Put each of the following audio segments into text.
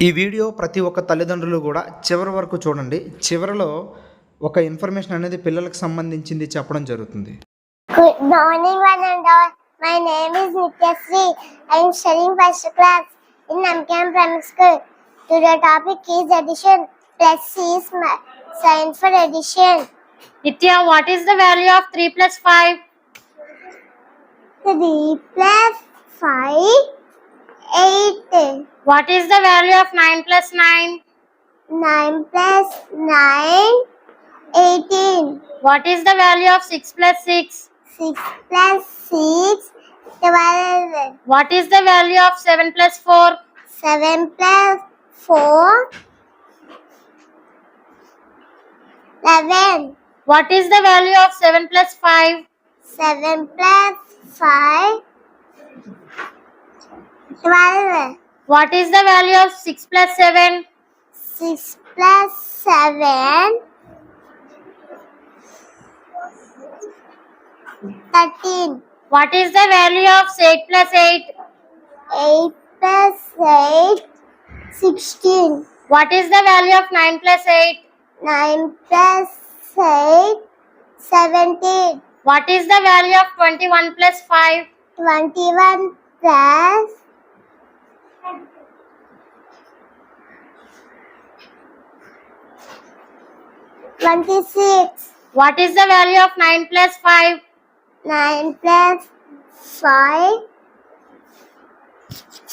ఈ వీడియో ప్రతి ఒక్క తల్లిదండ్రులు కూడా చివరి వరకు చూడండి. చివరిలో ఒక ఇన్ఫర్మేషన్ అనేది పిల్లలకు సంబంధించింది చెప్పడం జరుగుతుంది. Good morning, one and all. My name is Nityasri. I am studying first class in Namkam Primary School. Today topic is addition. Plus is sign for addition. Nitya, what is the value of 3 plus 5? 3 plus 5, 8. What is the value of 9 plus 9? 9 plus 9, 18. What is the value of 6 plus 6? 6 plus 6, 12. What is the value of 7 plus 4? 7 plus 4, 11. What is the value of 7 plus 5? 7 plus 5, 12. What is the value of 6 plus 7? 6 plus 7, 13. What is the value of 8 plus 8? 8 plus 8, 16. What is the value of 9 plus 8? 9 plus 8, 17. What is the value of 21 plus 5? 21 plus 26. What is the value of 9 plus 5? 9 plus 5,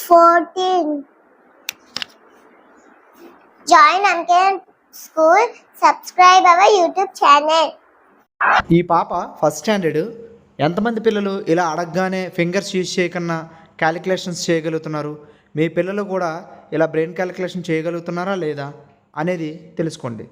14. Join Namkam School. Subscribe our YouTube channel. ఈ పాప first standard. ఎంతమంది పిల్లలు ఇలా అడగగానే fingers use చేయకన్నా calculations చేయగలుగుతున్నారు? మీ పిల్లలు కూడా ఇలా బ్రెయిన్ క్యాలిక్యులేషన్ చేయగలుగుతున్నారా లేదా అనేది తెలుసుకోండి.